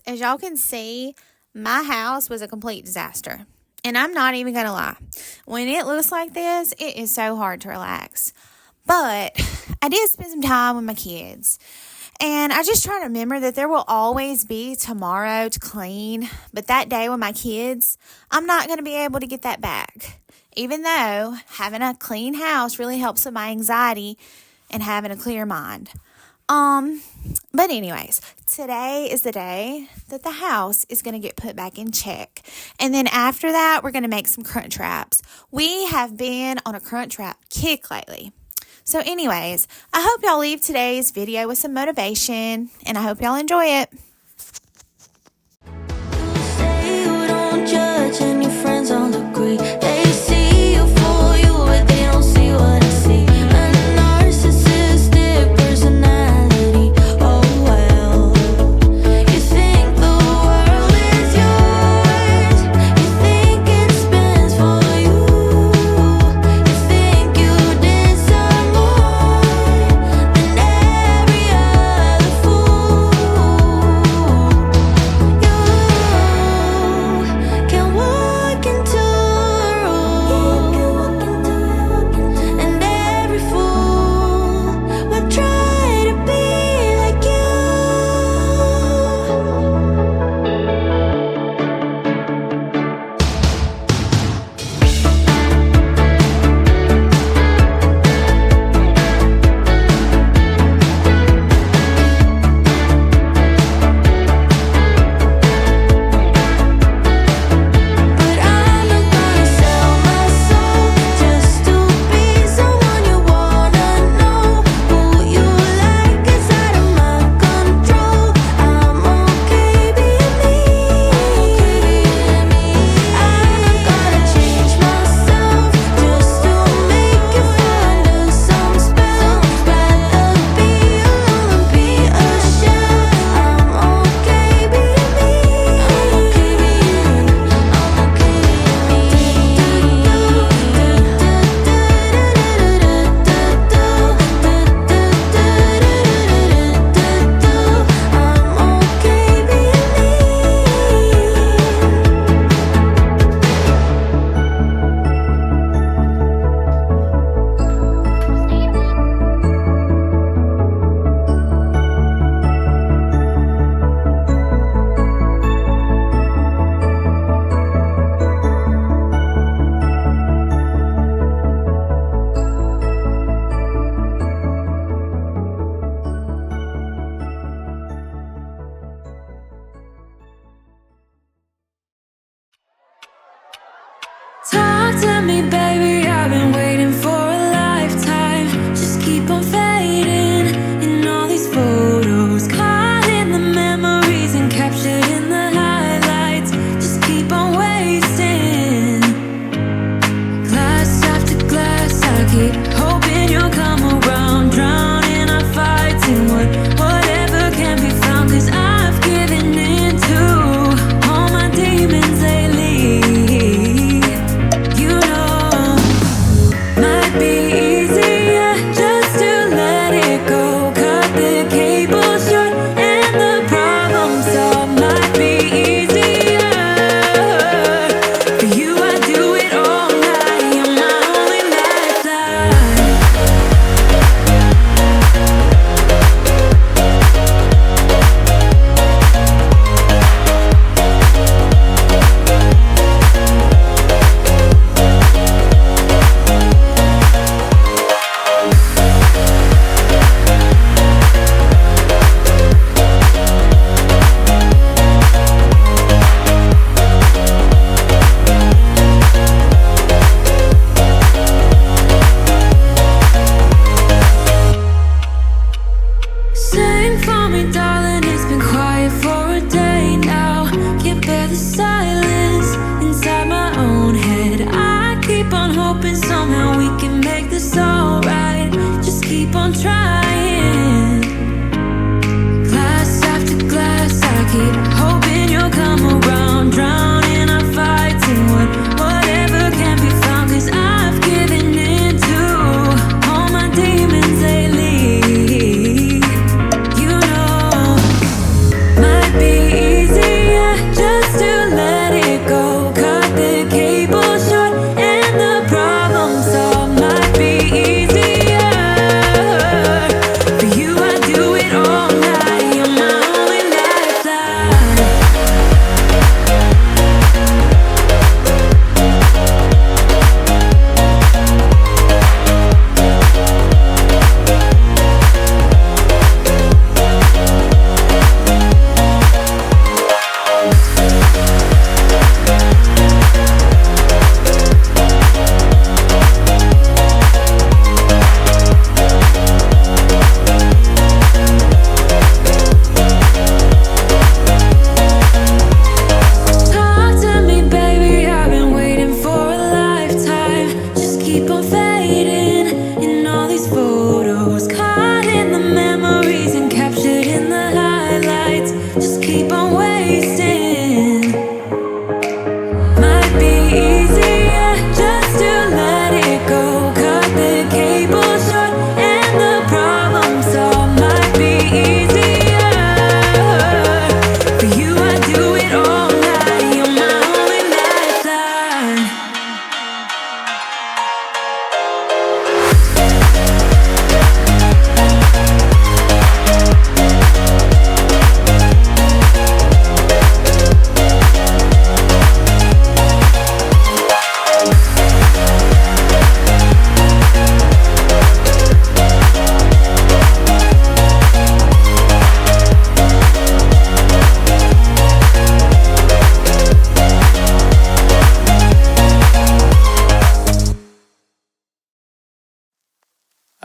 as y'all can see, my house was a complete disaster. And I'm not even going to lie. When it looks like this, it is so hard to relax. But I did spend some time with my kids. And I just try to remember that there will always be tomorrow to clean. But that day with my kids, I'm not going to be able to get that back. Even though having a clean house really helps with my anxiety and having a clear mind. But anyways, today is the day that the house is going to get put back in check. And then after that, we're going to make some Crunchwraps. We have been on a Crunchwrap kick lately. So anyways, I hope y'all leave today's video with some motivation, and I hope y'all enjoy it. You say you don't judge and your friends all agree. They see you for you, but they don't see what I see. A narcissistic personality. Oh well. You think the world is yours. You think it spins for you. You think you deserve more than every other fool.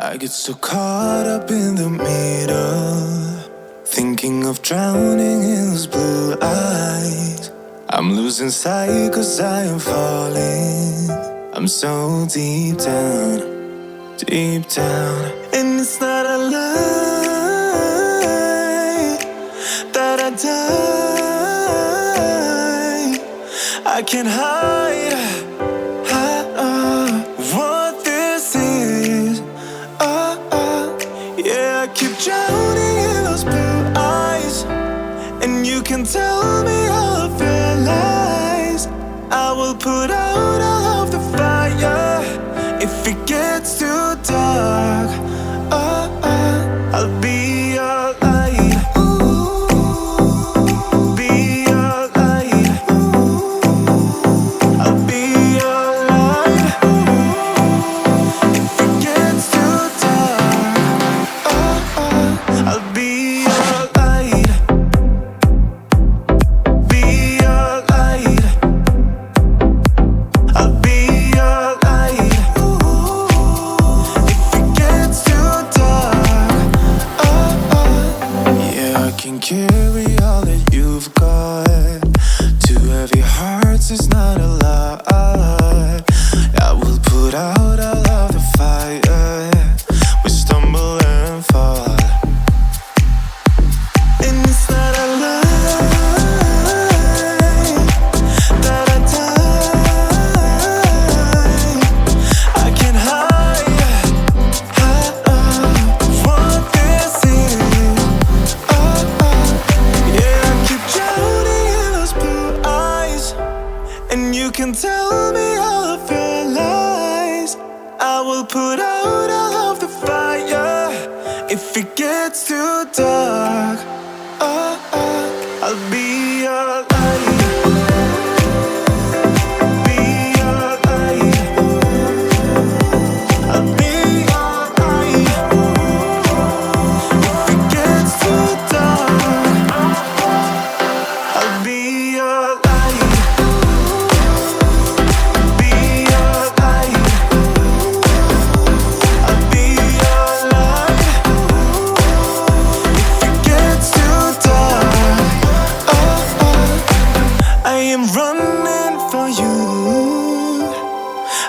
I get so caught up in the middle, thinking of drowning in those blue eyes. I'm losing sight 'cause I am falling. I'm so deep down, deep down. And it's not a lie that I die. I can't hide what this is. Yeah, I keep drowning in those blue eyes, and you can tell me all of your lies. I will put out all of the fire if it gets too dark. I'll be your light. Be your light. I'll be your light. If it gets too dark, I'll be your light. Be your light. I'll be your light. If it gets too dark, yeah, I can carry all that you've got. Two heavy hearts is not a lot. I will put out all of the fire. We stumble and fall, and it's not a lie that I die. I can't hide what this is. Yeah, I keep drowning in those blue eyes, and you can tell me all of your lies. I will put out all of the fire if it gets too dark. I'll be your light. Be your light. I'll be your light. If it gets too dark, I'll be your light. Be your light. I'll be your light. If it gets too dark, I am running for you.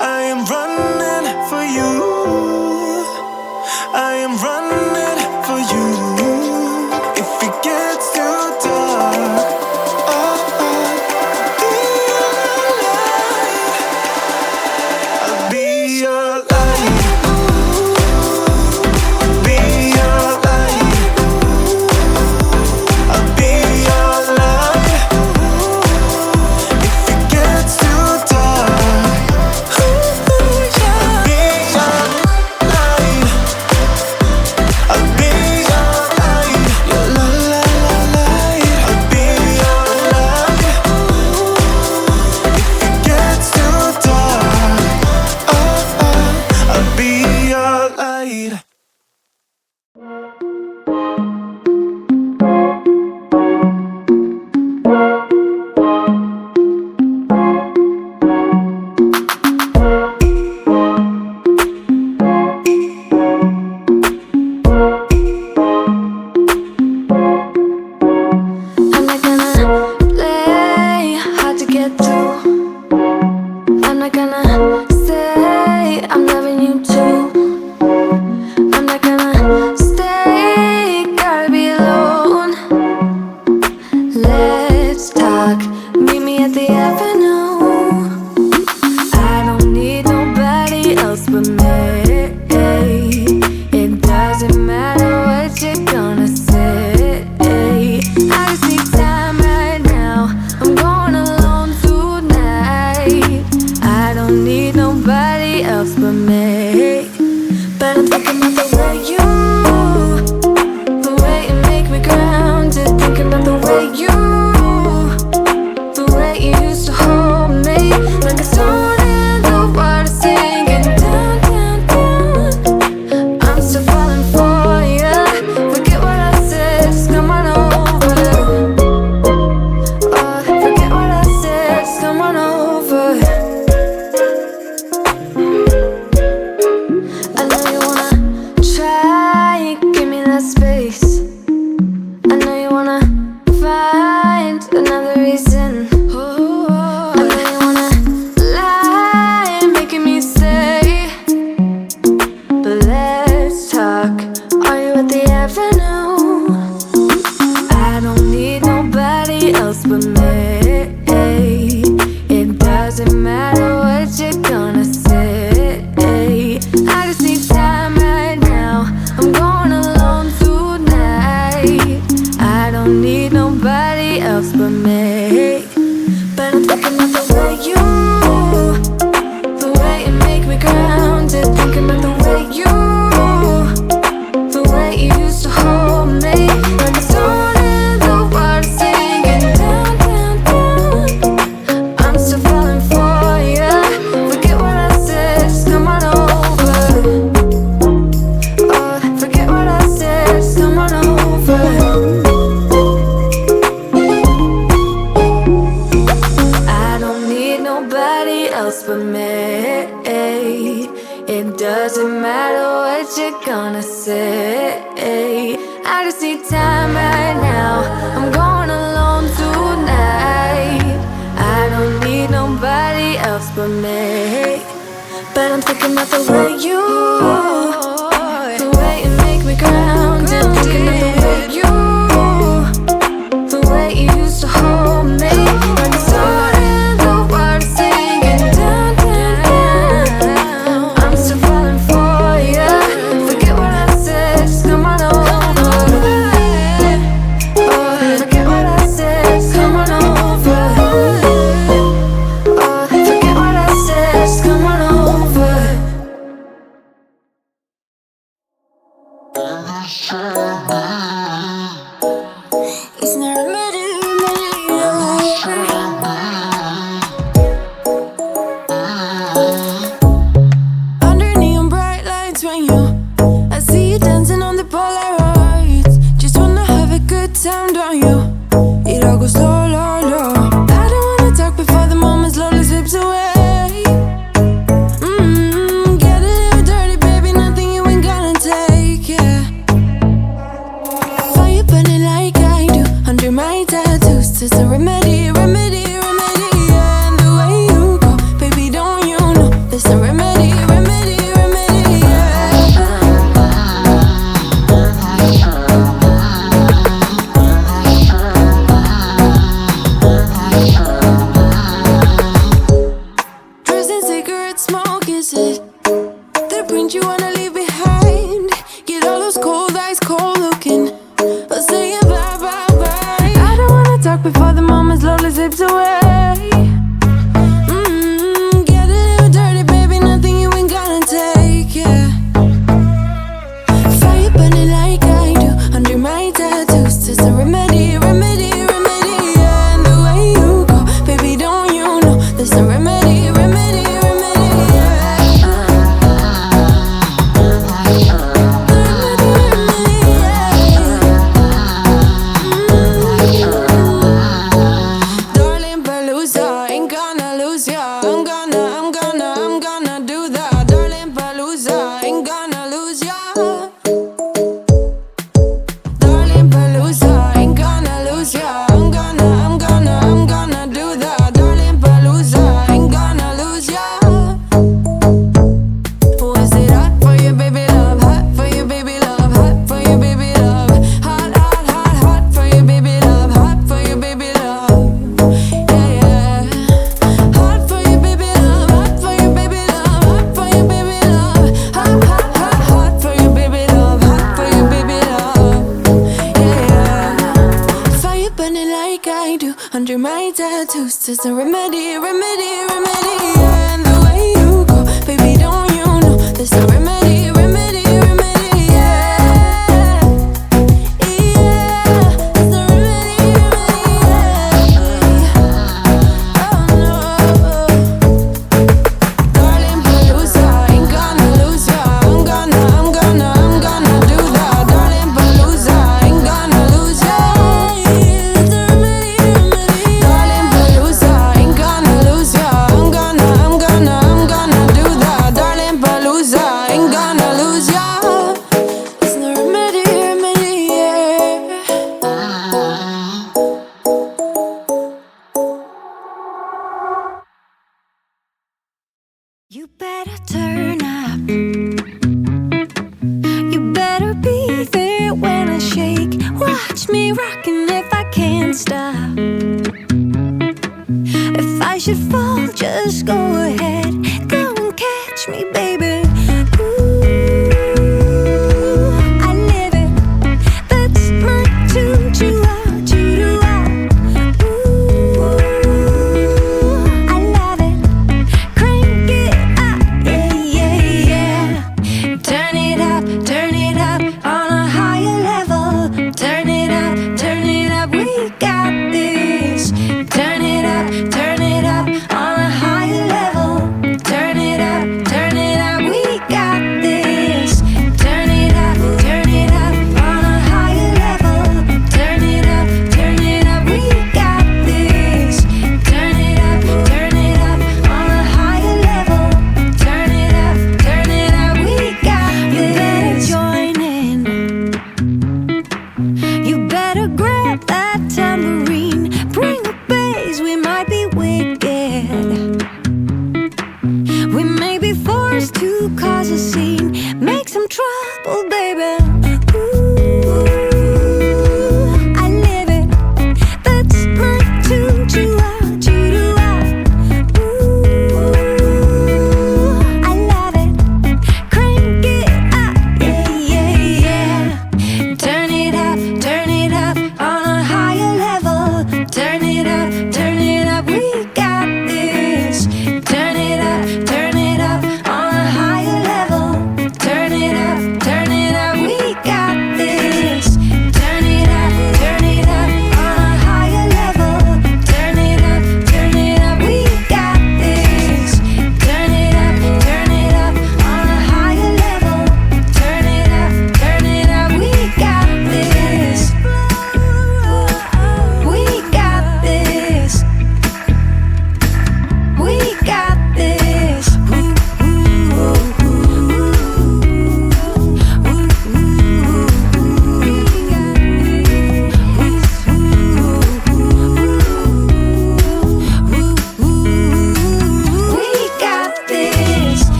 I am running for you. I am running for you. If it gets too dark, I'll be your light. Be your light. I'll be your light. If it gets too dark, I'll be your light. I'll be your light. Your light. I'll be your light. If it gets too dark, I'll be your light. I'm not gonna play hard to get through. I'm not gonna say I'm loving you too. I'm not gonna stay, gotta be alone. Let's talk, meet me at the avenue. I don't need nobody else but me. It doesn't matter what you're gonna say. I just need time right now. I'm going alone tonight. I don't need nobody else but me. But I'm thinking of the way you move, the way you make me grounded. Thinking of the way you, the way you used to hold me like a stone in the water, sinking down, down, down. I'm still falling for ya. Forget what I said, just come on over. Forget what I said, just come on over. I know you wanna matter what you're gonna say. I just need time right now. I'm going alone tonight. I don't need nobody else but me. But I'm thinking about the way you make me grounded. Thinking about the way you used to hold me. When the sun and the water singing down, down, down. I'm still falling for ya. Forget what I said, just come on over. Forget what I said, just come on over. Forget what I said, just come on over. It's not ready, under neon bright lights when I see you dancing on the Polaroids. Just wanna have a good time, don't you? It all goes slow, low, low. I don't wanna talk before the moment slowly slips away. Get a little dirty, baby, nothing you ain't gonna take, yeah. Fire burning like I do under my tattoos. Just a remedy, remedy, remedy, yeah. And the way you go, baby, don't you know? There's a remedy, remedy, remedy, yeah. Dressed in cigarette smoke, is it the print you wanna leave behind? Get all those cold eyes cold looking. I'll say bye, bye, bye. I don't wanna talk before the moment slowly slips away. Get a little dirty, baby, nothing you ain't gonna take, yeah. Fire burning like I do under my tattoos. Just a remedy, remedy, remedy, yeah. And the way you go, baby, don't you know? There's a remedy, remedy, remedy, yeah. Darling Palooza, ain't gonna lose ya. I'm gonna do that. Darling Palooza, ain't gonna lose ya. Darling Palooza, ain't gonna lose ya. I'm gonna do that. Darling Palooza, ain't gonna lose ya. Was it hot for you, baby love? Hot for you, baby love. Hot for you, baby love. Hot, hot, hot, hot for you, baby love. Hot for you, baby love. Yeah, yeah. Hot for you, baby love. Hot for you, baby love. Hot for you, baby love. Hot, hot, hot, hot for you, baby love. Hot for you, baby love. Yeah, yeah. Fire burning like I do under my tattoos. Just a remedy, remedy, remedy, yeah. And the way you go, baby, don't you know? There's a remedy, remedy, remedy, yeah. Yeah, there's a remedy, remedy, yeah. Oh no. Darling Palooza, ain't gonna lose ya. I'm gonna do that. Darling Palooza, ain't gonna lose ya. There's a remedy, remedy, darling Palooza, ain't gonna lose ya.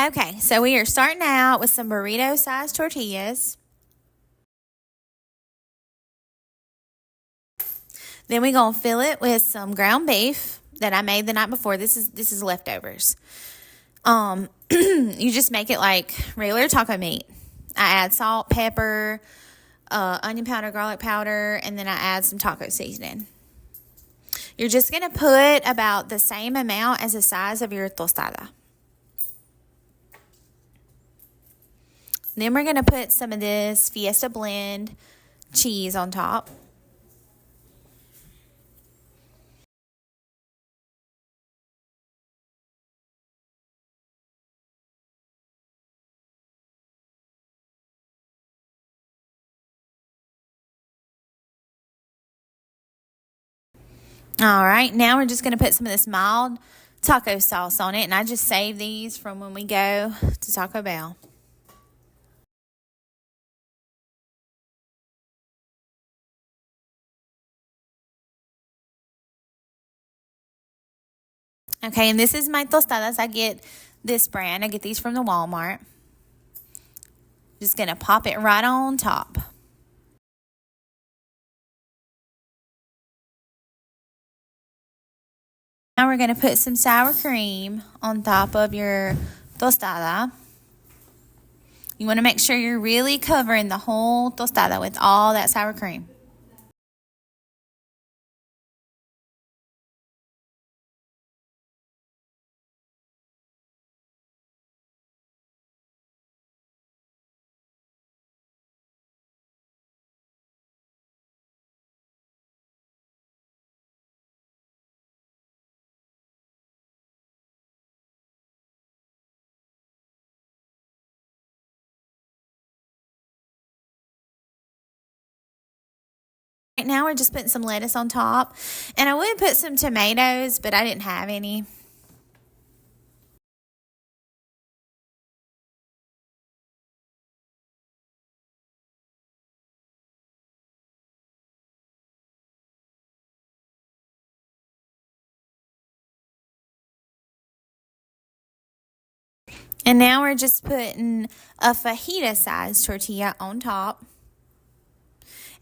Okay, so we are starting out with some burrito-sized tortillas. Then we're going to fill it with some ground beef that I made the night before. This is leftovers. You just make it like regular taco meat. I add salt, pepper, onion powder, garlic powder, and then I add some taco seasoning. You're just going to put about the same amount as the size of your tostada. Then we're going to put some of this Fiesta blend cheese on top. All right, now we're just going to put some of this mild taco sauce on it, and I just saved these from when we go to Taco Bell. Okay, and this is my tostadas. I get this brand. I get these from the Walmart. Just going to pop it right on top. Now we're going to put some sour cream on top of your tostada. You want to make sure you're really covering the whole tostada with all that sour cream. Right now we're just putting some lettuce on top. And I would put some tomatoes, but I didn't have any. And now we're just putting a fajita-sized tortilla on top.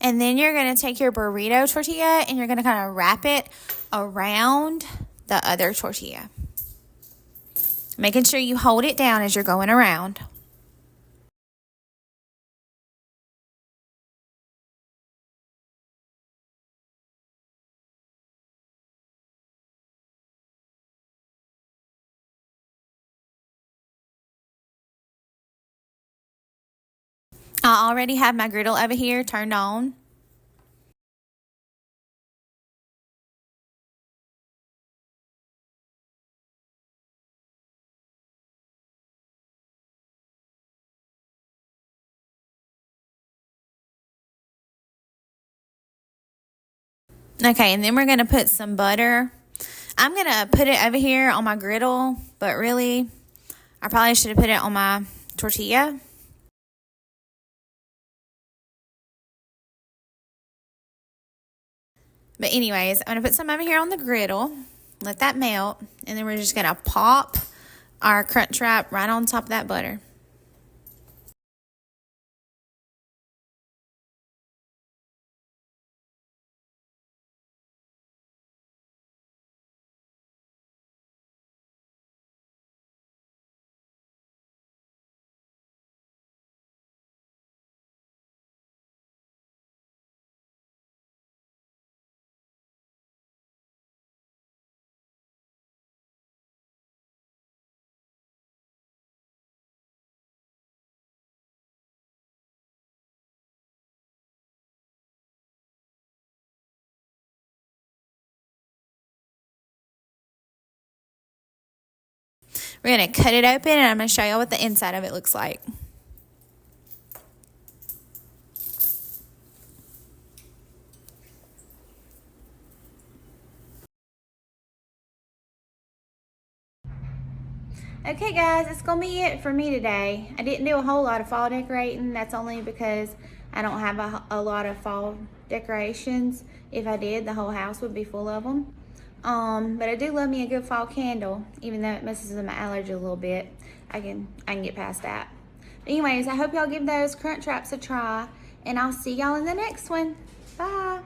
And then you're going to take your burrito tortilla and you're going to kind of wrap it around the other tortilla. Making sure you hold it down as you're going around. I already have my griddle over here turned on. Okay, and then we're going to put some butter. I'm going to put it over here on my griddle, but really, I probably should have put it on my tortilla. But anyways, I'm going to put some over here on the griddle, let that melt, and then we're just going to pop our Crunchwrap right on top of that butter. We're going to cut it open, and I'm going to show you what the inside of it looks like. Okay, guys, that's going to be it for me today. I didn't do a whole lot of fall decorating. That's only because I don't have a lot of fall decorations. If I did, the whole house would be full of them. But I do love me a good fall candle, even though it messes with my allergy a little bit. I can get past that. But anyways, I hope y'all give those Crunchwraps a try, and I'll see y'all in the next one. Bye.